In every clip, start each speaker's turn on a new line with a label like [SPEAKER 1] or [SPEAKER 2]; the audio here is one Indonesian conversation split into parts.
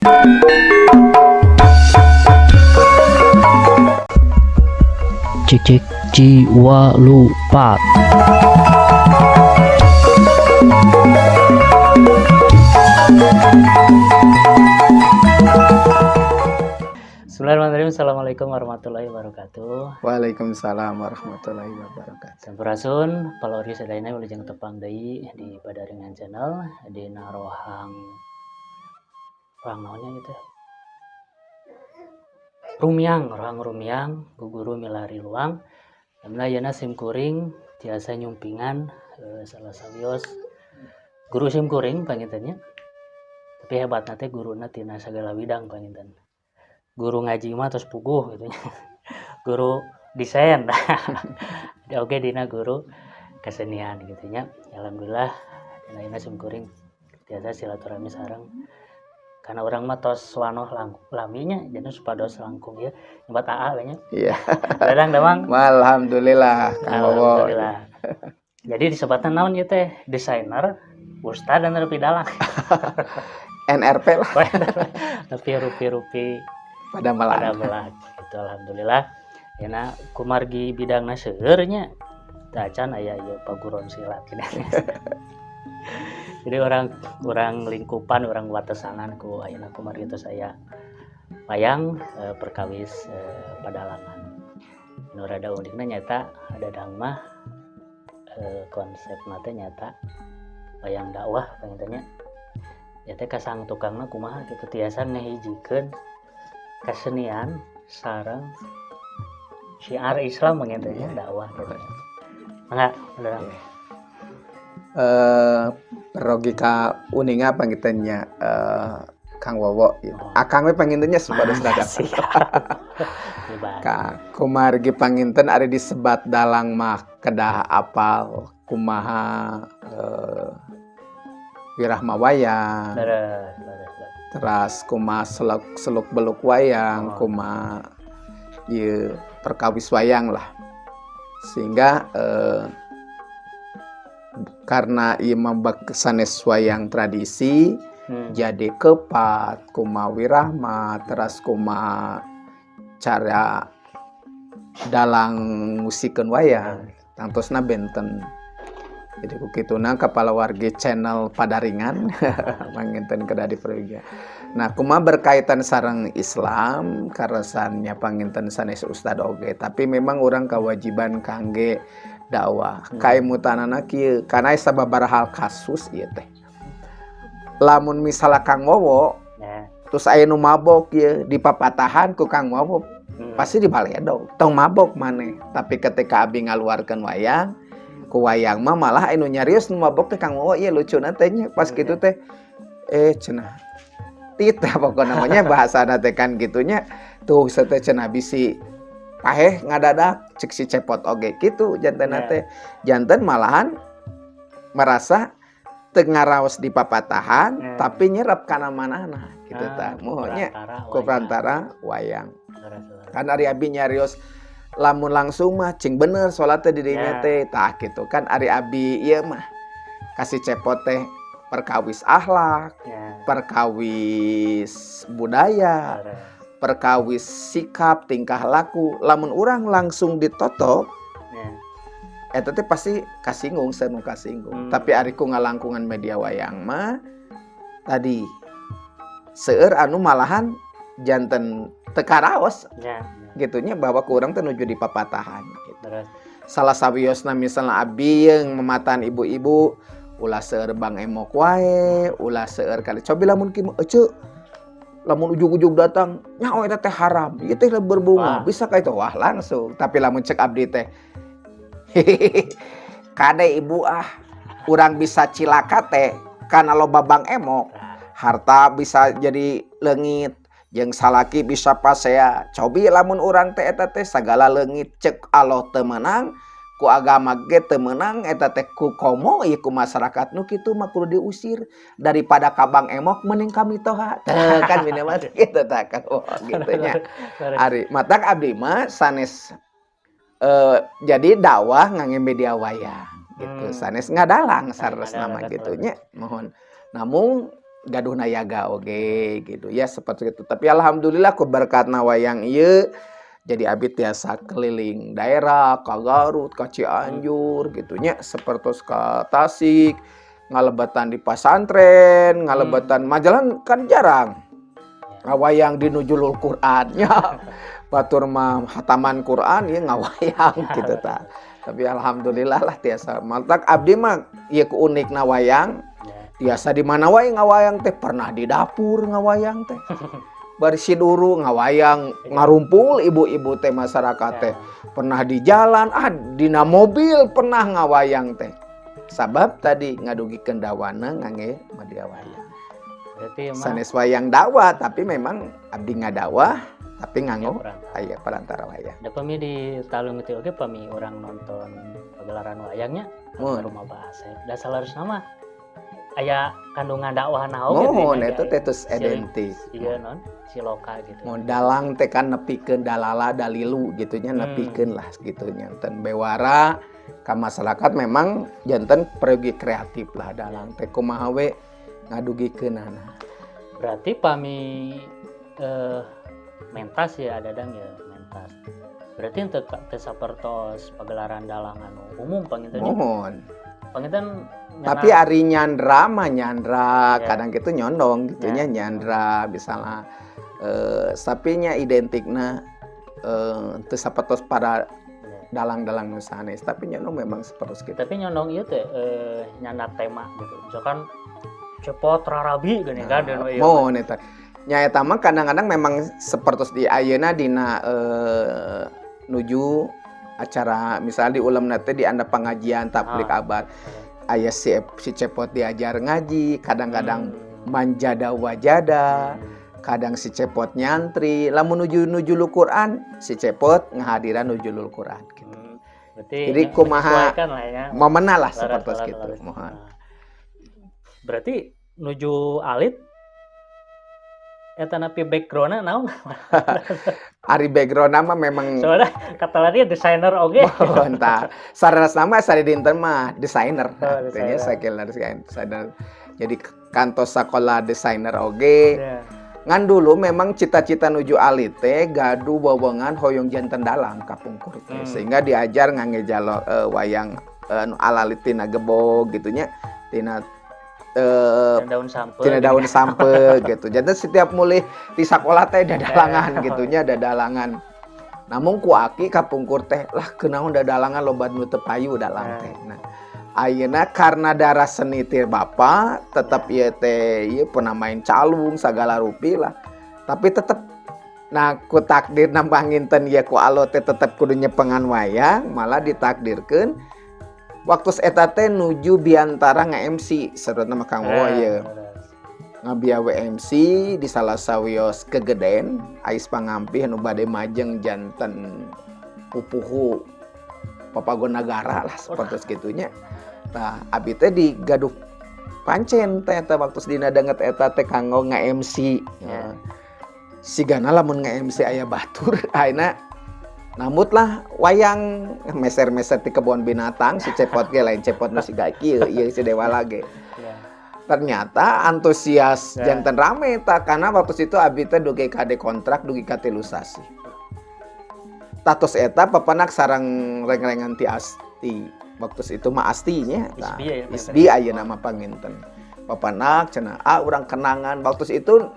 [SPEAKER 1] Cek cek jiwa lupa. Bismillahirrahmanirrahim. Assalamualaikum warahmatullahi wabarakatuh.
[SPEAKER 2] Waalaikumsalam warahmatullahi wabarakatuh.
[SPEAKER 1] Sampurasun palori sadayana wilujeng tepang deui di Padaringan Channel di rohang naonnya gitu. Rohang rumiang guguru milari luang. Namna yeuna simkuring tiasa nyumpingan salah sawios guru simkuring pangintennya. Tapi hebatna teh guruna tina sagala bidang panginten. Guru ngaji mah tos puguh gitu nya. Guru desain. Oke dina guru kesenian gitu nya. Alhamdulillah dina simkuring tiasa silaturahmi sareng. Karena orang mah tos wanoh laminya jadi supados langkung ya. Nyebat AA kayaknya.
[SPEAKER 2] Iya.
[SPEAKER 1] Dadang damang.
[SPEAKER 2] Alhamdulillah, Kang Wowo.
[SPEAKER 1] Alhamdulillah. Jadi disebutna naon ieu teh? Desainer, ustad dan rupi dalang.
[SPEAKER 2] NRP lah.
[SPEAKER 1] Tapi rupi-rupi
[SPEAKER 2] Pada
[SPEAKER 1] pada
[SPEAKER 2] malam.
[SPEAKER 1] belah gitu. Alhamdulillah. Yeuna kumargi bidangna seueur nya. Tah can aya ieu paguron silat gini. Jadi orang lingkupan, orang watesanan ku ayeuna kumargi teh saya wayang perkawis padalangan. Nu rada unikna nyata ada dangmah konsepna teh nyata wayang dakwah pangintennya. Ya teh kasang tukangna kumaha kitu tiasa ngahijikeun kesenian sareng syiar Islam pangintennya dakwah gitu. Mangga, beneran.
[SPEAKER 2] Logika uninga pangintennya Kang Wowo gitu. Akang we pangintennya supados dadak. Ka kumargi panginten ari disebat dalang mah kedah apal kumaha wirahma wayang. Teras kumaha seluk beluk wayang, kumaha ieu perkawis wayang lah. Sehingga karena ieu mambak sanes wayang tradisi jadi kepat kumaha wirahma teras kumaha cara dalang musikeun wayang tangtosna benten. Jadi kukituna kepala wargi channel Padaringan panginten kedah diperlukan. Nah, kumaha berkaitan sareng Islam karasannya panginten sanes ustad oge, tapi memang orang kewajiban kangge dakwah. Kaimutanana kieu kana sababaraha kasus ieu teh. Lamun misalnya Kang Wowo terus aya nu mabok ieu dipapatahan ku Kang Wowo pasti dibaledog. Tong mabok maneh, tapi ketika abi ngaluarkeun wayang ku wayang mah malah anu nyarios nu mabok teh Kang Wowo ieu lucuna teh nya pas kitu teh cenah titah pokona namanya bahasana teh kan gitunya tuh sateh cenah bisi paheh ngadadak cek si cepot oge kitu jantenna teh janten malahan merasa teu ngaraos di papatahan tapi nyerep kana manahna kitu tah mohonya ku perantara wayang kan ari abi nyarios lamun langsung mah cing bener salatnya di dinya teh tah gitu kan ari abi ieu mah kasih cepot teh perkawis akhlak, perkawis budaya, perkawis sikap tingkah laku. Lamun urang langsung ditotop eta teh pasti kasinggung sanu kasinggung. Tapi ari ku ngalangkungan media wayang mah tadi seueur anu malahan janten teu karaos. Gitunya bahwa kurang teh nuju di papatahan gitu. Salah sawiosna misalnya abi yang mematan ibu-ibu ulah seueur bang emok wae, ulah seueur kali cobi lamun kieu ece lamun ujug-ujug datang nyaho eta teh haram, ieu teh berbunga, bisa ka itu wah langsung. Tapi lamun cek abdi teh kade ibu urang bisa cilaka teh kana loba bang emok, harta bisa jadi leungit jeung salaki bisa pasea. Cobi lamun urang teh eta teh sagala leungit cek Allah teu meunang, ku agama ge teu meunang, eta teh ku komo ieu ku masyarakat nu kitu mah kudu diusir daripada ka Bang Emok mending ka mitoha. Kan minimal kitu tah kan kitu nya. Ari matak abdi mah sanes jadi dakwah ngangge media wayang gitu. Sanes ngadalang saresna mah kitu nya. Mohon. Namun gaduh nayaga oge gitu ya seperti itu. Tapi alhamdulillah ku berkatna wayang ieu jadi abdi tiasa keliling daerah ka Garut, ka Cianjur gitu nya sapertos ka Tasik, ngalebatan di pasantren, ngalebatan majalan kan jarang. Ngawayang di nujulul Qur'annya. Batur mah hataman Quran ya ngawayang gitu ta. Tapi alhamdulillah lah tiasa mantak abdi mah ieu ku unikna wayang. Tiasa di mana wae ngawayang teh pernah di dapur ngawayang teh. Bari siduru ngawayang ngarumpul ibu-ibu teh masyarakat teh. Pernah di jalan dina mobil pernah ngawayang teh. Sabab tadi ngadugikeun dawana ngangge media wayang.
[SPEAKER 1] Berarti
[SPEAKER 2] Sanes wayang dakwah tapi memang abdi ngadawah tapi nganggo aya perantara wayang.
[SPEAKER 1] Da pami di talung itu oge pami orang nonton pagelaran wayangnya
[SPEAKER 2] Mun.
[SPEAKER 1] rumah bahasa. Da salarusna mah aya kandungan dakwahna oge.
[SPEAKER 2] Mohon eta teh tos identik.
[SPEAKER 1] Iya non si loka gitu.
[SPEAKER 2] Mun dalang teh kan nepikeun dalala dalilu gitu nya nepikeun lah gitu nya. Ten bewara ka masyarakat memang janten pergi kreatif lah dalang teh kumaha we ngadugikeunana.
[SPEAKER 1] Berarti pami mentas ya dadang ya mentas. Berarti teu sapertos pagelaran dalang anu umum panginten.
[SPEAKER 2] Mohon.
[SPEAKER 1] Panginten
[SPEAKER 2] Tapi ari nyandra mah nyandra
[SPEAKER 1] Ya.
[SPEAKER 2] kadang gitu nyondong gitu nya nyandra misalnya sapinya identikna teu sapertos pada dalang-dalang nu sanes tapi nyondong memang sapertos gitu.
[SPEAKER 1] Tapi nyondong ieu teh nyana tema gitu. Misalkan cepot rarabi geuning kan dan ieu.
[SPEAKER 2] Mohon eta. Nya eta mah kadang-kadang memang sapertos di ayeuna dina nuju acara misalnya di ulemna teh di anda pengajian tablik abad. Aya si cepot diajar ngaji, kadang-kadang manjada wajada, kadang si cepot nyantri, lamun nuju Quran, si cepot ngahadiran nujulul Quran gitu. Jadi kumaha momenna lah sapertos kitu. Mohon.
[SPEAKER 1] Berarti nuju alit eta napi background-na naon?
[SPEAKER 2] Ari background mah memang
[SPEAKER 1] Soalnya kata lari desainer oge.
[SPEAKER 2] Entah. Saras nama sari dinten mah desainer.
[SPEAKER 1] desainer.
[SPEAKER 2] Artinya sakelar desainer. Jadi kantos sakola desainer oge.
[SPEAKER 1] Ya.
[SPEAKER 2] Ngan dulu memang cita-cita nuju alit teh gaduh bobogan hoyong janten dalang kapungkur teh. Sehingga diajar ngangge jalo wayang alalit tina gebog gitunya tina daun sampe gitu. Jadi setiap mulai di sekolah teh dadalangan gitunya dadalangan. Namun ku aki kapungkur teh lah kenaon dadalangan loba nu teu payu dalang teh. Nah, ayeuna karena darah seni ti bapa tetep ieu teh ieu pernah main calung sagala rupi lah. Tapi tetep nah ku takdir nambanginten ieu ku alo teh tetep kudu nyepengan wayang malah ditakdirkeun waktu eta teh nuju biantara nge-MC sareng nama Kang Wo ieu. Ngabiawe MC di salah sawios kegeden ais pangampih nu bade majeng janten pupuhu papagon nagara lah seperti segitunya. Nah, abi teh digaduh pancen teh eta waktu dina danget eta teh kanggo nge-MC. Sigana lamun nge-MC aya batur ayeuna namut lah wayang meser-meser di kebun binatang si cepot ge lain cepot nu siga kieu ieu si Dewala ge. Ternyata antusias janten rame ta karena waktu itu abi teh dugi kade kontrak dugi ka 3 sasi. Tatos eta papanak sareng reng-rengan ti Asti. Waktu itu mah Asti nya. Isbi ayeuna mah panginten. Papanak cenah urang kenangan waktu itu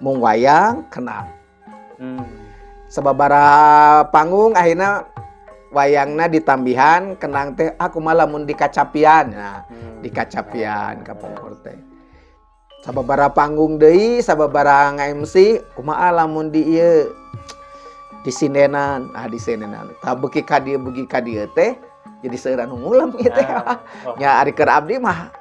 [SPEAKER 2] mung wayang kenang. Sababara panggung akhirnya wayangna ditambihan kenang teh aku malah mun dikacapian. Nah, dikacapian kapungkur teh. Sababara panggung deui, sababara nga-MC kumaha lamun di ieu di sindenan. Di sindenan. Tah beuki ka dieu teh jadi seueuran ngulem ieu teh. Nya ari keur abdi mah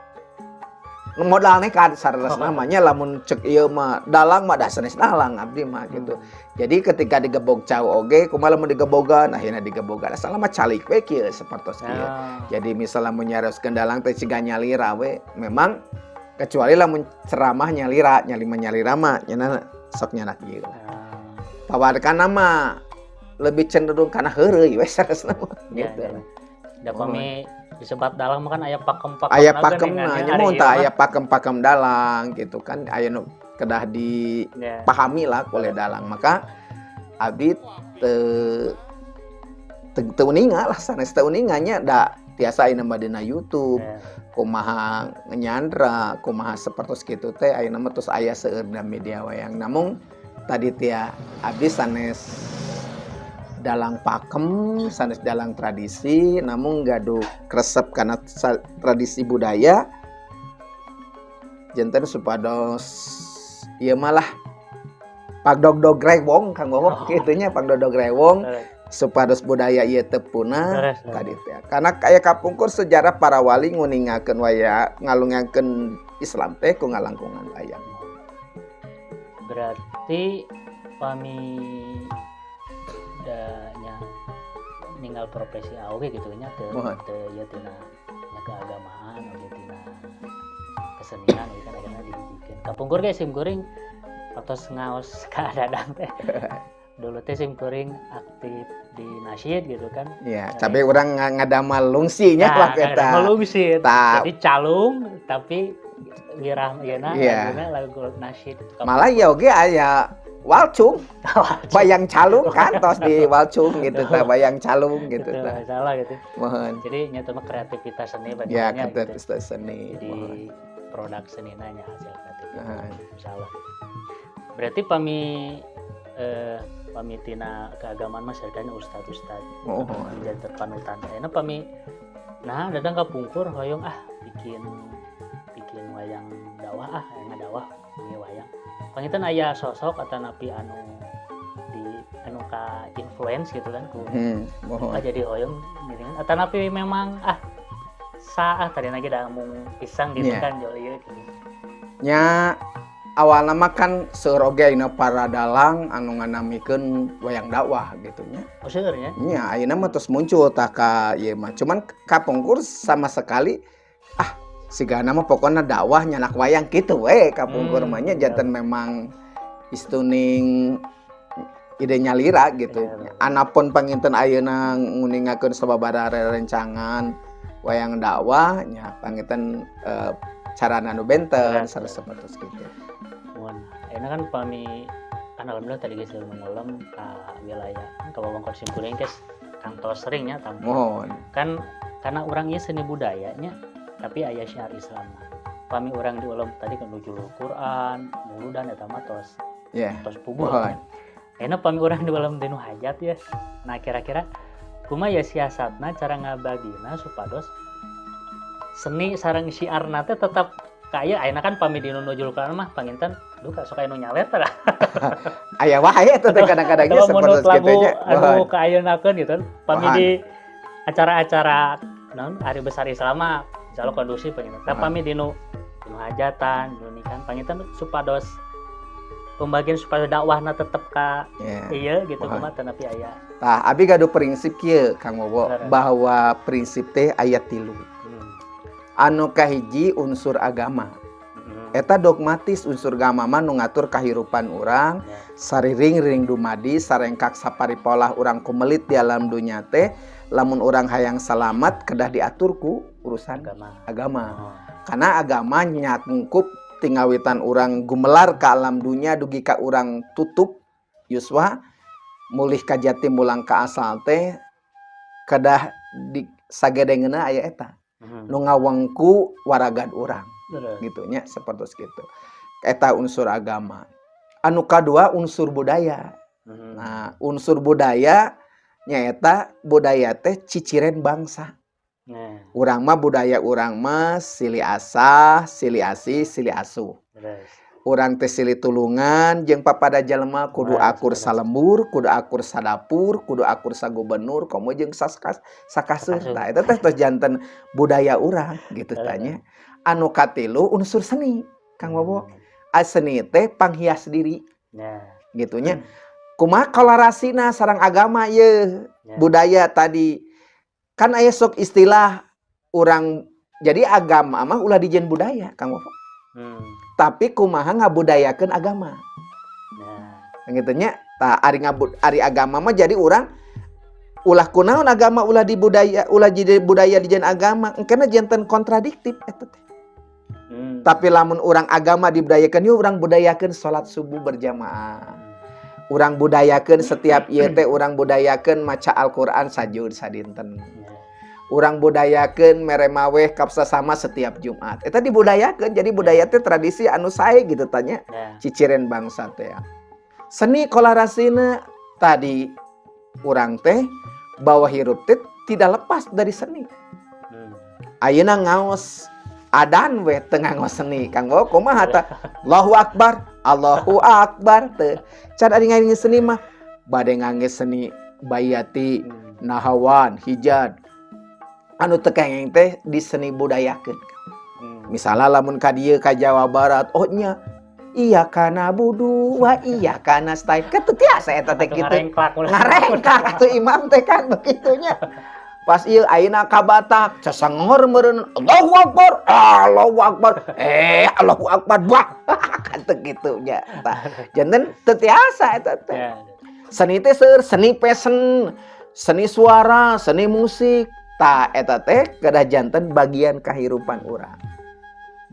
[SPEAKER 2] modal nekat sareres namanya lamun cek ieu mah dalang mah da sanes dalang abdi mah gitu. Jadi ketika digebog cau oge kumaha lamun digebogan akhirna digebogan asal mah calik we kieu sapertos kieu. Jadi misalnya mun nyarioskeun dalang teh ciga nyalira we memang kecuali lamun ceramah nyalira nyalira mah nya sok nyana kieu. Pawarkana mah lebih cenderung kana heureuy we saresna mah gitu.
[SPEAKER 1] Da pami Disebat dalang kan aya pakem-pakem
[SPEAKER 2] Aya
[SPEAKER 1] naga
[SPEAKER 2] pakemna
[SPEAKER 1] nih,
[SPEAKER 2] nya mun tah aya pakem-pakem dalang gitu kan aya nu kedah
[SPEAKER 1] ya.
[SPEAKER 2] dipahami lah oleh dalang. Maka abdi teu uninga lah sanes teu uninganya da tiasa ayeuna mah dina YouTube
[SPEAKER 1] Ya.
[SPEAKER 2] kumaha nyandra kumaha sapertos kitu teh ayeuna mah tos aya seueur da media wayang. Namun tadi tia abdi sanes dalang pakem sanes dalang tradisi namun gaduh kresep karena tradisi budaya janten supados ieu malah pagdogdog rewong Kang Bowo kitu nya pagdogdog rewong supados budaya ieu teu punah tadi teh karena aya kapungkur sejarah para wali nguningakeun wayang ngalungakeun Islam teh ku ngalangkungan wayang.
[SPEAKER 1] Berarti pami nya ninggal profesi awe gitu nya teu ya tina nya keagamaan oge tina kesenian gitu kan akhirnya dihijikeun. Kapungkur ge sim kuring atos ngaos ka dadang teh. Dulu teh sim kuring aktif di nasyid gitu kan.
[SPEAKER 2] Iya, tapi urang ngadamal lungsinya lah eta.
[SPEAKER 1] Lungsi. Jadi calung tapi wirah yeuna lagu nasyid.
[SPEAKER 2] Malah ya oge aya walcung, bayang calung kan tos di walcung gitu tah, bayang calung gitu tah.
[SPEAKER 1] Salah gitu.
[SPEAKER 2] Mohon.
[SPEAKER 1] Jadi nya teh kreativitas seni
[SPEAKER 2] Ya,
[SPEAKER 1] bagiannya
[SPEAKER 2] kreativitas seni.
[SPEAKER 1] Jadi produk senina nya hasil kreativitas. Salah. Berarti pami tina keagamaan mah sadana ustad-ustad. Janten panutan. Ayeuna pami nah dadang kapungkur hoyong bikin wayang dakwah ngadawah ieu wayang. Pangitan aya sosok atanapi anu ka influence gitu kan ku jadi hoyong gini atanapi memang tadi lagi da mung pisang gitu kan jol ieu gitu
[SPEAKER 2] nya awalna mah kan seueur oge ayeuna para dalang anu nganamikeun wayang dakwah gitu nya.
[SPEAKER 1] Oh seueur nya?
[SPEAKER 2] Nya ayeuna mah tos muncul tah ka ieu mah cuman kapungkur sama sekali sigana mah pokoknya dakwah nyanak wayang gitu we kapungkur mah nya janten memang istuning ide nyalira gitu. Anapun panginten ayeuna nguningakeun sababaraha rerencangan wayang dakwah nya panginten carana nu benten sareng sapertos kitu.
[SPEAKER 1] Mun ayeuna kan pami kan alhamdulillah tadi geus ngolem ka wilayah ka wewengkon simkuring geus kantos sering nya tampil. Kan karena urang ieu seni budayanya tapi aya syiar Islam. Pami urang di ulam tadi kan nujul Quran, muludan eta mah tos puguh. Enak pami urang di ulam dinu hajat ya. Nah kira-kira kumaha ya siasatna cara ngabagina supados seni sareng syiarna teh tetap kaya ayeuna kan pami dinu nujul Quran mah panginten duh sok aya nu nyalet tah.
[SPEAKER 2] Aya wae teh kadang-kadang ge sapertos kitu nya.
[SPEAKER 1] Anu kaayeunakeun gitu pami di acara-acara naon hari besar Islam mah insya Allah kondusif panginten. Tapi dinu hajatan, dinu nikahan panginten supados pembagian supaya dakwahna tetep ka ieu gitu kumaha tapi aya.
[SPEAKER 2] Tah abi gaduh prinsip kieu Kang Bowo bahwa prinsip teh aya 3. Anu kahiji unsur agama. Eta dogmatis unsur agama mah nu ngatur kahirupan urang, sariring dumadi sarengkak saparipolah urang kumelit di alam dunya teh. Lamun orang hayang salamat kedah diaturku urusan agama. Karena agama nyangkup tingawitan orang gumelar ke alam dunia dugi ka orang tutup yuswa mulih ka jati mulang ka asal teh kedah di sagedengeuna aya eta. Nu ngawengku waragad urang. Gitu nya sapertos kitu. Eta unsur agama. Anu kadua unsur budaya. Nah, unsur budaya nyaeta budaya teh ciciren bangsa. Urang mah budaya urang mah silih asah, silih asih, silih asuh. Urang teh silih tulungan jeung papada jalema kudu akur salembur, kudu akur sadapur, kudu akur sagubernur, komo jeung sakaseur. Tah eta teh tos janten budaya urang gitu tanya. Anu katilu unsur seni, Kang Bowo. Seni teh panghias diri. Gitu nya. Kumaha kolarasina sareng agama ye budaya tadi kan aya sok istilah orang jadi agama mah ulah dijieun budaya Kang Bowo. Tapi kumaha ngabudayakeun agama. Nah, gitu nya tah ari agama mah jadi urang ulah kunaon agama ulah di budaya ulah jadi budaya di agama engkana janten kontradiktif eta teh. Tapi lamun orang agama dibudayakeun yeuh urang budayakeun salat subuh berjamaah. Urang budayakeun setiap ieu teh urang budayakeun maca Al-Qur'an sajud sadinten. Urang budayakeun mere maweh kapsa sama setiap Jumat. Eta dibudayakeun jadi budaya teh tradisi anu sae gitu tanya. Ciciren bangsa teh. Seni kolarasina tadi urang teh bahwa hirup teh tidak lepas dari seni. Ayeuna ngaos adan we teu ngaos seni. Kang Wo kumaha tah? Allahu Akbar, Allahu Akbar teh. Can ari ngangeun seni mah bade ngangeun seni bayati, nahawan, hijad. Anu teu kengeng teh di seni budayakeun. Misalnya lamun ka dieu ka Jawa Barat, oh nya iya kana budu wa iya kana stay. Kitu tiasa eta teh kitu. Ngarengkak atuh imam teh kan begitunya. Pas ieu ayeuna ka Batak, casangor meureun Allahu Akbar, Allahu Akbar. Allahu Akbar bah. Kata gitunya. Tah, janten teu tiasa eta teh. Seni teh seueur seni pesen, seni suara, seni musik. Tah eta teh kedah janten bagian kahirupan urang.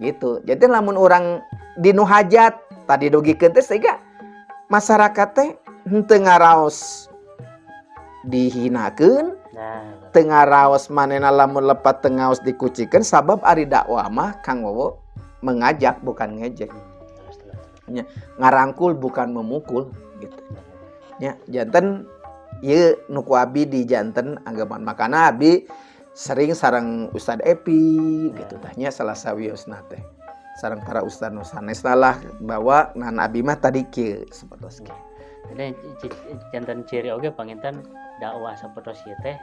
[SPEAKER 2] Gitu. Jadi lamun urang dinu hajat tadi dugikeun teh sehingga masyarakat teh henteu ngaraos dihinakeun, teu ngaraos manehna lamun lepat teu ngaos dikucikeun sabab ari dakwah mah Kang Wowo mengajak bukan ngejek. Nya ngarangkul bukan memukul gitu. Nya janten ieu nu ku abi di janten anggapan makana abi sering sareng Ustad Epi gitu tanya salah sawiosna teh sareng para ustad nu sanesna lah bahwa nan abi mah tadi kieu sapertos kieu.
[SPEAKER 1] Jadi janten ciri oge panginten dakwah sapertos ieu teh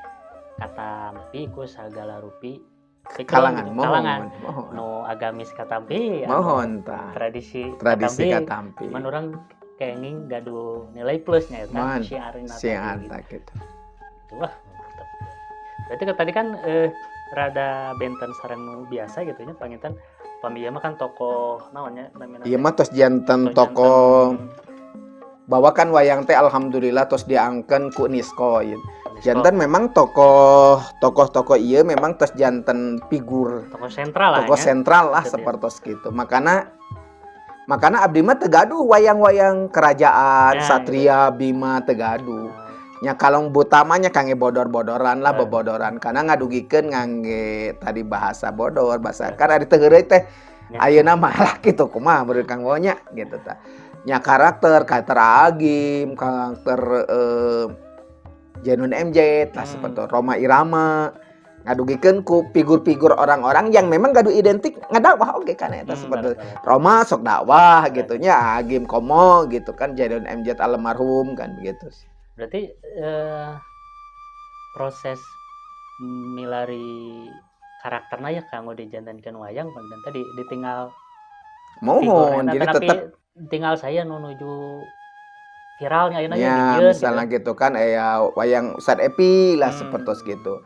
[SPEAKER 1] katampi ku sagala rupi
[SPEAKER 2] kalangan
[SPEAKER 1] gitu.
[SPEAKER 2] mohon
[SPEAKER 1] nu agamis katampi
[SPEAKER 2] mohon tah
[SPEAKER 1] tradisi
[SPEAKER 2] katampi
[SPEAKER 1] mun urang kenging gaduh nilai plusnya eta syiarna
[SPEAKER 2] gitu.
[SPEAKER 1] Wah, mantap. Berarti tadi kan rada benten sareng nu biasa gitu nya panginten pami mah kan tokoh naonnya namina. Ieu
[SPEAKER 2] mah tos janten tokoh bawakan wayang teh alhamdulillah tos diangkeun ku Nisko. Janten memang tokoh ieu memang tos janten figur
[SPEAKER 1] tokoh sentral lah
[SPEAKER 2] sapertos gitu. Makana abdi mah teu gaduh wayang-wayang kerajaan, satria, bima teu gaduh. Nya kalong butamanya kangge bodor-bodoran lah bebodoran karena ngadugikeun ngangge tadi bahasa bodor, bahasa kan ari teu heureuy teh ayeuna malah kitu kumaha beureun Kang Wonya gitu tah. Nya karakter Agim, karakter Jenun MJ tah seperti Roma Irama ngadugikeun ku figur-figur orang-orang yang memang gaduh identik ngadakwah oge kan eta seperti Roma sok dakwah gitu nya Agim komo gitu kan Jenun MJ almarhum kan begitu.
[SPEAKER 1] Berarti proses milari karakterna ya kanggo dijantankeun wayang dan tadi ditinggal
[SPEAKER 2] mohon jadi tetap
[SPEAKER 1] tinggal saya nuju viralnya ayeuna
[SPEAKER 2] ya misalnya gitu kan wayang Ustad Epi lah sepertos gitu.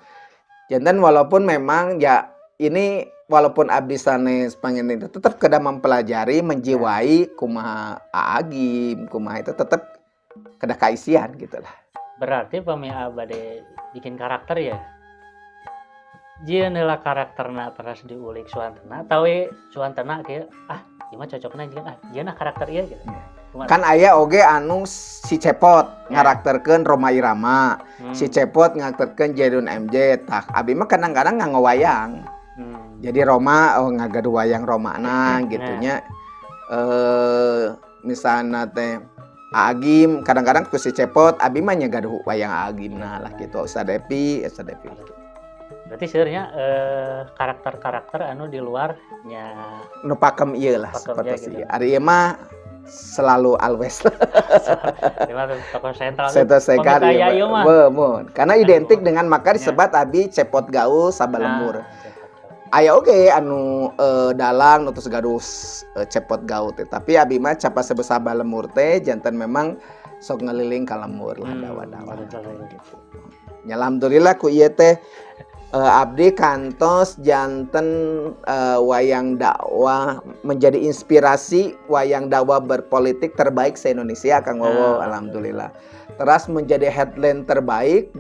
[SPEAKER 2] Jantan walaupun memang ya ini walaupun abdi sanes pangen itu tetap kedah mempelajari menjiwai kumaha Agim kumaha itu tetap kedah kaisian gitu lah.
[SPEAKER 1] Berarti pami abade bikin karakter ya. Jieun heula karakterna teras diulik suantena tahu suantena kieu ieu mah cocokna jeung jieun karakter ieu gitu.
[SPEAKER 2] Kan aya oge anu si Cepot ngarakterkeun Roma Irama, si Cepot ngarakterkeun Jenun MJ tah abi mah kadang-kadang nganggo wayang. Jadi Roma ngagaduh wayang Romana gitunya. Misalna teh Agim kadang-kadang ku si Cepot abi mah nyagaduh wayang Agimna lah gitu. Ustad Epi.
[SPEAKER 1] Berarti sebenarnya karakter-karakter anu di luarnya
[SPEAKER 2] nu pakem ieu lah seperti gitu. Ari ieu mah selalu always.
[SPEAKER 1] Tokoh sentral.
[SPEAKER 2] Sekali karena identik dengan maka disebut abi Cepot gaul sabalemur. Aya oge anu dalang nu tos gaduh Cepot gaul teh tapi abi mah capa sebesar balemur teh janten memang sok ngeliling ka lemur lah dawa-dawa gitu. Nya alhamdulillah ku ieu teh abdi kantos janten wayang dakwah menjadi inspirasi wayang dakwah berpolitik terbaik se-Indonesia Kang Wowo alhamdulillah. Teras menjadi headline terbaik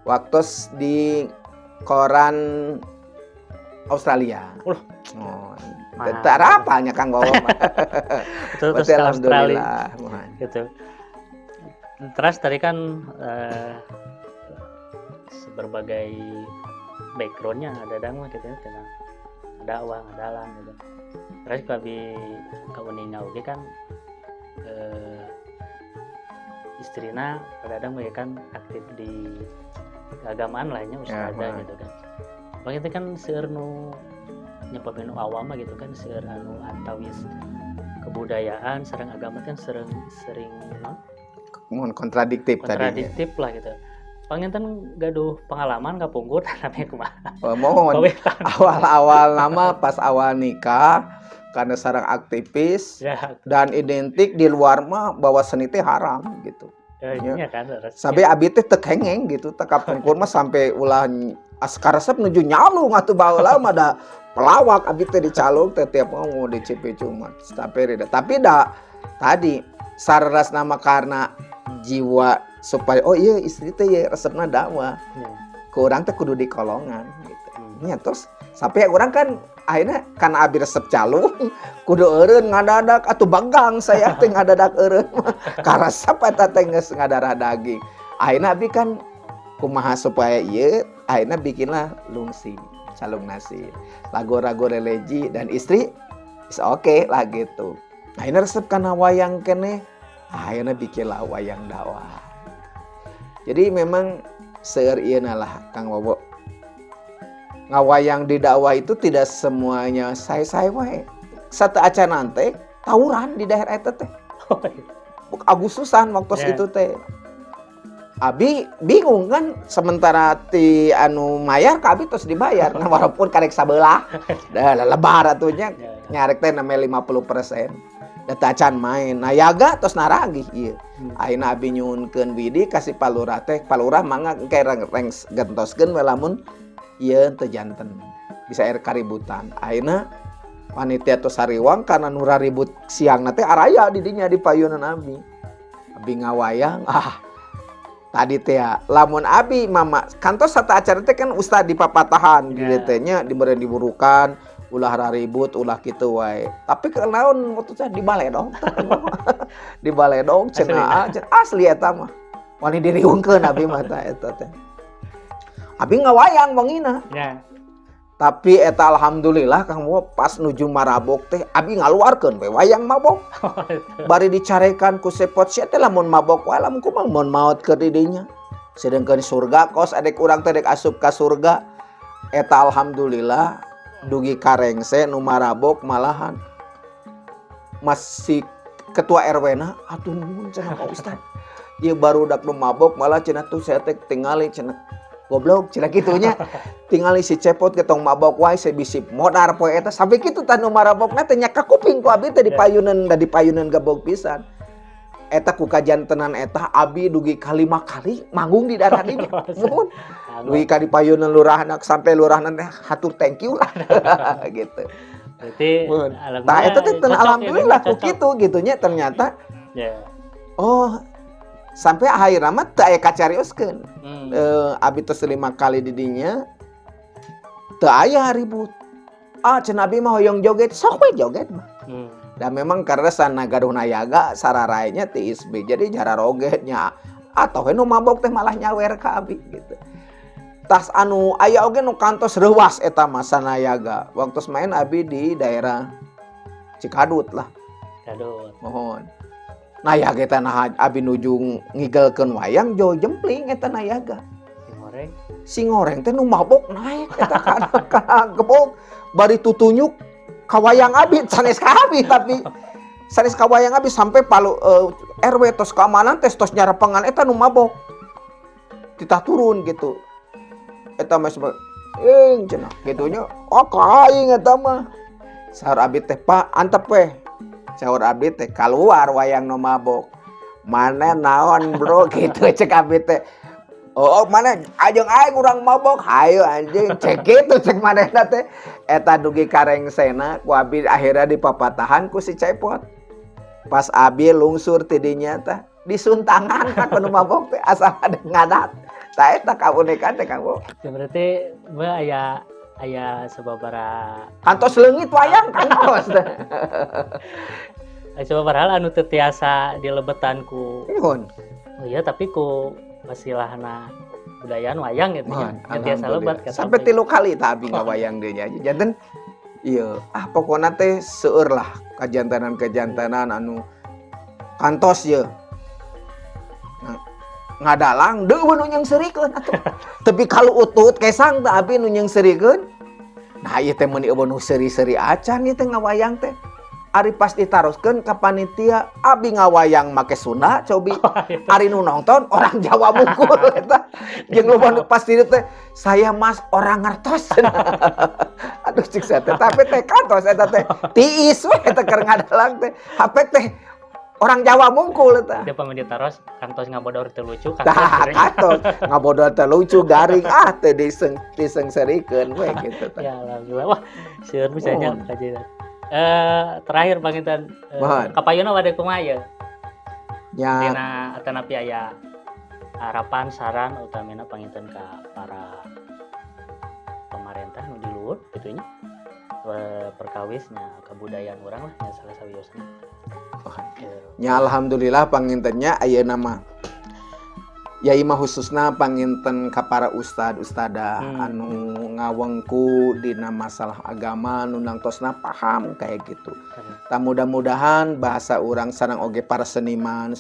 [SPEAKER 2] waktu di koran Australia.
[SPEAKER 1] Oh,
[SPEAKER 2] Bentar apanya Kang Wowo?
[SPEAKER 1] terus
[SPEAKER 2] Berarti
[SPEAKER 1] ke Australia
[SPEAKER 2] alhamdulillah.
[SPEAKER 1] gitu. Terus tadi kan berbagai backgroundnya ada dang mah gitu ya, tentang dakwah ngadalan gitu. Terus kalau ninggal oge kan istrina kadang ya kan aktif di keagamaan lainnya ustazah gitu kan. Bang itu kan seueur nu nyebabin awam gitu kan, seueur anu antawis kebudayaan sareng agama kan sering
[SPEAKER 2] kontradiktif
[SPEAKER 1] lah gitu. Panginten gaduh pengalaman kapungkur tapi kumaha?
[SPEAKER 2] Mohon awal-awal nama pas awal nikah karena sareng aktivis
[SPEAKER 1] ya,
[SPEAKER 2] dan identik di luar mah bahwa seni teh haram gitu.
[SPEAKER 1] Ya kan.
[SPEAKER 2] Sampai abi teh teu kengeng gitu, teh kapungkur mah sampai ulah askaresep nuju nyalung atuh baheula mah da pelawak abi teh dicalung teh tiap mau di CP cuma tapi da tadi sareras nama karena jiwa supaya oh iya istri teh ya resepna dakwah. Ke urang teh kudu di kolongan gitu. Nya terus sampai urang kan akhirnya karena abi resep calung kudu eureun ngadadak atuh bagang saya teh ngadadak eureun karesep eta teh geus ngadarah daging. Akhirnya abi kan kumaha supaya ieu akhirnya bikinlah lungsi calung nasi lagu-lagu religi dan istri is oke lah gitu. Akhirnya resep kana wayang keneh akhirnya bikinlah wayang dakwah. Jadi memang seueur ieu lah Kang Wowo. Ngawayang di dakwah itu tidak semuanya saya wae. Satu acara teh tawuran di daerah eta teh. Agustusan waktu itu teh. Abi bingung kan sementara ti anu mayar ka abi terus dibayar. Nah walaupun karek sabelah. Da lebar atunya nyarek teh namanya 50%. Da acan main. Nah yaga terus naragih ieu. Ayeuna abi nyuhunkeun widi kasih palurah teh. Palurah mangga engke reng gentoskeun we lamun ieu teu janten. Bisa air kaributan. Ayeuna panitia tos sariwang karena nu ribut siangna teh araya di dinya di payunan abi. Abi ngawayang tadi teh lamun abi mama kantos satu acara teh kan ustad di papatahan di teh nya diberen diburukan ulah ribut ulah kitu wae. Tapi kenaon waktu teh di baledong. Di baledong cenah asli eta mah. Wani diriungkeun abi mah eta teh. Abi ngawayang mangina. Ya. Tapi eta alhamdulillah Kang Wowo pas nuju marabok teh abi ngaluarkeun we wayang mabok. Bari dicarekan ku sepot sia teh lamun mabok wae lamun kumaha mun maot keur di dinya. Sedengkeun surga kos adek urang teh dek asup ka surga. Eta alhamdulillah dugi karengse nu marabok malahan masih ketua RW-na atuh nuhun cenah Pak Ustad. Ieu barudak nu mabok malah cenah tuh saya teh tingali cenah goblok cenah kitunya tingali si cepot ketong mabok wae saya bisi modar poe eta sampai kitu tah nu marabokna teh nya ka kuping ku abi teh di payunan gabog pisan. Eta ku kajantenan eta abi dugi ka 5 kali manggung di daerah dinya. Nuhun. Dugi ka di payunan lurahna sampai lurahna teh hatur thank you lah. Gitu.
[SPEAKER 1] Berarti
[SPEAKER 2] alhamdulillah. Eta teh alhamdulillah ku kitu gitunya ternyata. Oh, sampai akhirna mah teu aya kacarioskeun. Abi tos 5 kali di dinya teu aya ribut. Cenah abi mah hoyong joget, sok we joget mah. Dan memang karena sana gaduh nayaga sararainya ti isbi jadi jara rogetnya atau nu mabok teh malah nyawer ka abi gitu. Tas anu aya oge nu kantos reuwas eta mah sanayaga. Waktu main abi di daerah Cikadut lah. Cikadut. Mohon. Nayaga eta nah abi nuju ngigelkeun wayang jo jempling eta nayaga. Singoreng teh nu mabok naik eta kana gebog bari tutunyuk kawayang abi sanes ka abi tapi sanes kawayang abi sampai palu RW tos keamanan tes tos nyarapengan eta nu mabok titah turun gitu eta mah cenah gitunya kaing eta mah saur abi teh Pak antep we saur abi teh keluar wayang nu mabok mana naon bro gitu cek abi teh oh mana ajeng aing urang mabok hayu anjing cek kitu cek manehna teh eta dugi karengsena ku abi akhirnya dipapatahan ku si cepot Pas abi lungsur tidinya teh disuntangan ka kudu mabok teh asal ada ngadat. Tah eta kaunekan teh kamu.
[SPEAKER 1] Ya, berarti aya sababaraha
[SPEAKER 2] Kantos leungit wayang kantos teh.
[SPEAKER 1] sababaraha anu teu tiasa dilebetan ku
[SPEAKER 2] Nyuhun.
[SPEAKER 1] oh iya tapi ku masilahna budayaan wayang gitu nya. Nya tiasa lebat ka
[SPEAKER 2] Sampai 3 kali tah abi ngawayang deui nya. Janten ieu pokona teh seueur lah kajantanan-kajantanan anu kantos ye. Ngadalang deui nu nyengsirikeun atuh. Tapi kalau utut kesang teh abi nu nyengsirikeun. Nah ieu teh meuni eueuh nu seri-seri acan ieu teh ngawayang teh. Ari pas ditaroskeun ka panitia abi ngawayang make Sunda cobi. Ari nu nonton orang Jawa mungkul eta. Jeung loba nu pas dieu teh saya Mas orang ngertos. Aduh cik saya teh tapi teh kantos eta teh tiis we eta keur ngadalang teh. HP teh orang Jawa mungkul eta.
[SPEAKER 1] Dia pamit ditaros kantos ngabodor teu lucu
[SPEAKER 2] Tah kantos ngabodor teh lucu garing teh disengserikeun we kitu teh.
[SPEAKER 1] Ya alhamdulillah. Wah, seueur misalnya kajian. Terakhir Panginten kapayuna wade kumaha ye?
[SPEAKER 2] Nya
[SPEAKER 1] Dina atanapi aya harapan saran utamina Panginten ka para pamarentah nu di luhur kitu nya. Perkawisnya kebudayaan urang lah nya salah sawiosna.
[SPEAKER 2] nya alhamdulillah pangintennya ayeuna mah yai mah khususna panginten ka para ustad-ustadah anu ngawengku dina masalah agama nu nangtosna paham kayak gitu. Tah mudah-mudahan bahasa urang sareng oge para seniman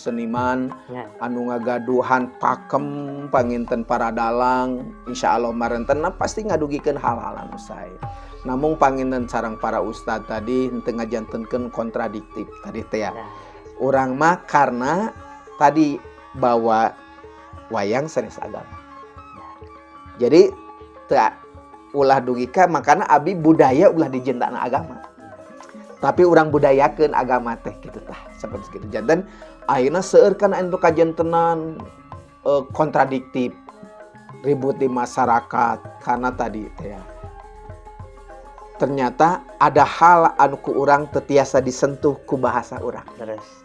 [SPEAKER 2] anu ngagaduhan pakem panginten para dalang insyaallah marentena pasti ngadugikeun hal-hal anu sae. Namun panginten sareng para ustad tadi henteu ngajantenkeun kontradiktif tadi teh ya. Urang mah karena tadi bawa wayang sanes agama. Jadi teu ulah dugika makana abi budaya ulah dijentana agama. Tapi urang budayakeun agama teh kitu tah saperti kitu. Janten ayeuna seueur kana anu kajentenan kontradiktif ribut di masyarakat karena tadi teh ya. Ternyata ada hal anu ku urang teu tiasa disentuh ku bahasa urang.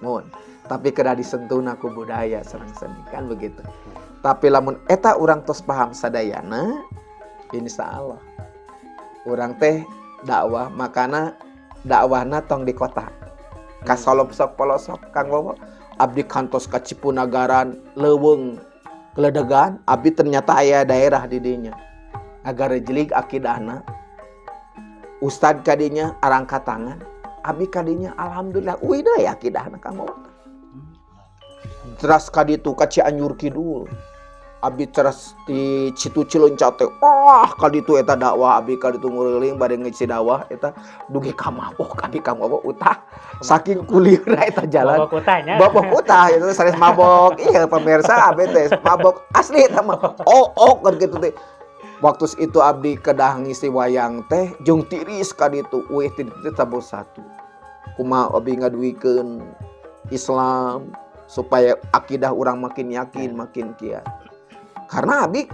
[SPEAKER 2] Mun tapi kada disentuh ku budaya sareng seni kan begitu. Tapi lamun eta urang tos paham sadayana insyaallah urang teh dakwah makana dakwahna tong di kota. Ka solop-sok pelosok Kang Bobo abdi kantos ka Cipunagaran leuweung geledegan abdi ternyata aya daerah di dinya. Agar jelik akidahna ustad kadinya arangkat tangan abdi kadinya alhamdulillah uida ya akidahna Kang Bobo. Teras kaditu ka Cianjur Kidul abdi teras di Citu Cileunca teh kaditu eta dakwah abdi kaditu ngeuring bade ngisi dakwah eta dugi ka mabok abdi ka mabok utah saking kulirna eta jalan mabok utah itu sanes mabok iya pemirsa abdi teh mabok asli eta mah keur kitu teh. Waktu itu abdi kedah ngisi wayang teh jeung tiris kaditu eueuh ti tabur satu kumaha abdi ngaduikeun Islam supaya akidah urang makin yakin makin kiat. Karena abi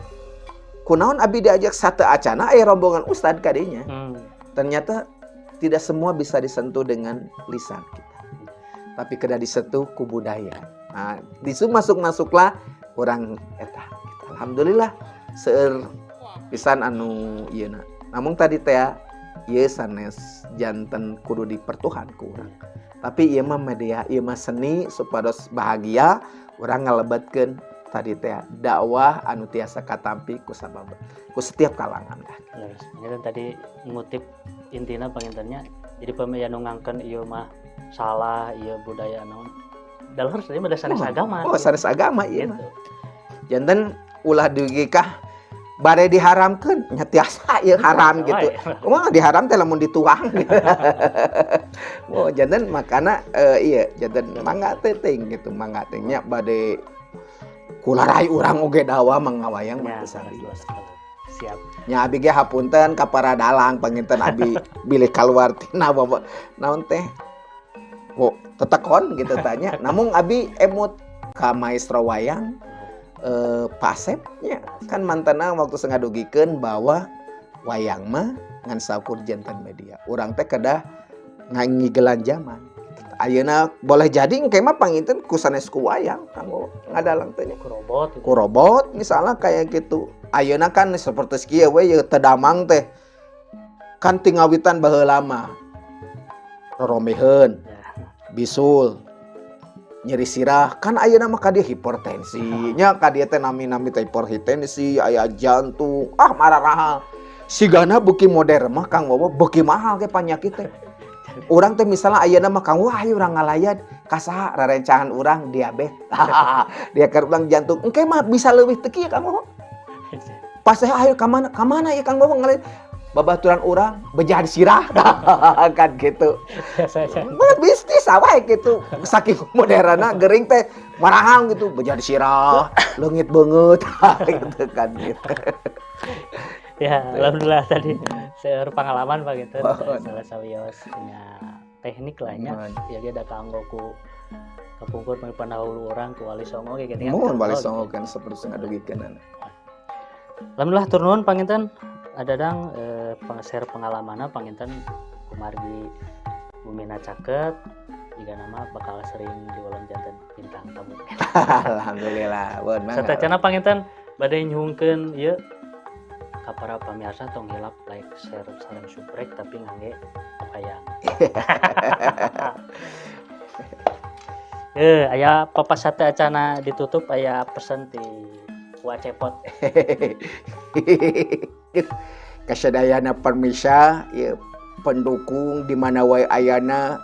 [SPEAKER 2] kunaon abi diajak satu acana aya rombongan ustad kadinya. Ternyata tidak semua bisa disentuh dengan lisan kita. Tapi kedah disentuh ku budaya. Nah, disu masuklah urang eta. Alhamdulillah seueur pisan anu ieuna. Namun tadi teh ieu sanes janten kudu dipertuhan ku urang. Tapi ieu mah media, ieu mah seni supados bahagia urang ngalebetkeun tadi teh dakwah anu tiasa katampi ku sabab ku setiap kalangan dah.
[SPEAKER 1] Ini tadi ngutip intina pangintennya jadi pemaya nu ngangkeun ieu mah salah ieu budaya naon. Dalhur tadi mah sanes agama.
[SPEAKER 2] Oh, sanes agama ieu mah. Janten ulah dugikah bare diharamkeun nya tiasa ieu haram gitu. Kumaha diharam teh lamun dituang. Oh, janten makana ieu janten mangga teh ting gitu, mangga teh nya bade kularai urang oge dakwah mangawayang mah teu sarios.
[SPEAKER 1] Siap.
[SPEAKER 2] Nya abi ge hapunten ka para dalang panginten abi bilih kaluar tina bawa naon teh. Oh, tetekon gitu tanya. Namun abi emut ka maestro wayang pasepnya kan mantena waktu sengadugikeun bahwa wayang mah ngan saukur janten media urang teh kedah ngangigelan zaman ayeuna boleh jadi engke mah panginten ku sanes ku wayang kanggo ngadalang teh nya.
[SPEAKER 1] Ku robot gitu.
[SPEAKER 2] Ku robot misalnya kayak gitu. Ayeuna kan seperti kieu we ye teu damang teh. Kan tingawitan baheula mah. Roromeheun,
[SPEAKER 1] Ya.
[SPEAKER 2] bisul, nyeri sirah, kan ayeuna mah ka dieu hipertensi, nya ka dieu teh nami-nami teh hipertensi, aya jantung, mararaha. Sigana beuki modern mah Kang Bobo beuki mahal ge panyakit teh. Urang teh misalnya ayeuna mah Kang wah ayo urang ngalayat ka saha rarencangan urang diabetes. Dia keur ulang jantung, engke mah bisa leuwih teu kieu Kang Bobo. Pas saya ayo ka mana ya Kang Bobo ngalayat babaturan urang bejaan sirah kan gitu.
[SPEAKER 1] Biasanya.
[SPEAKER 2] Bisnis awake gitu. Saking modernna gering teh marahang gitu, bejaan sirah, leungit beungeut gitu kan gitu.
[SPEAKER 1] Ya, alhamdulillah tadi seueur pengalaman Pak gitu. Salah sawios punya teknik lah nya. Ya dia da kanggo ku kapungkur pendahulu orang ku Wali Songo kayak gini.
[SPEAKER 2] Mohon Wali Songo kan seperti ngadugikeun.
[SPEAKER 1] Alhamdulillah tur nuhun panginten adadang share pengalamanna panginten kumargi Bumina Caket juga nama bakal sering diulang janten bintang tamu.
[SPEAKER 2] Alhamdulillah.
[SPEAKER 1] Satecana panginten bade nyuhungkeun ieu ka para pamirsa tong hilap like, share, sareng subscribe tapi ngangge papayang. Aya papasate acana ditutup aya pesen ti Wak Cepot.
[SPEAKER 2] Kasadayana permisa ya pendukung di mana wae ayana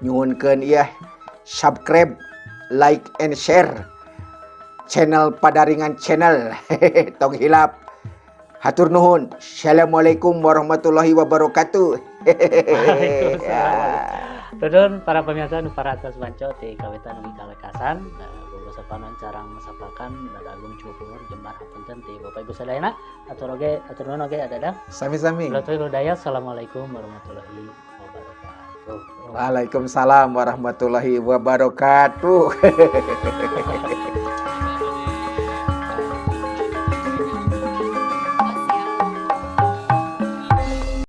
[SPEAKER 2] nyuhunkeun ieu subscribe, like and share channel Padaringan channel. Tong hilap. Hatur nuhun. Assalamualaikum warahmatullahi wabarakatuh.
[SPEAKER 1] Tudun para pemirsa nu paratos manco ti kawitan ugi kalekasan boga sapanan carang masapakan dadagung cukur jembar hapunten ti Bapak Ibu sadayana atur nuhun oge adadang.
[SPEAKER 2] Sami-sami.
[SPEAKER 1] Bilatul hidayah. Assalamualaikum warahmatullahi wabarakatuh.
[SPEAKER 2] Waalaikumsalam warahmatullahi wabarakatuh.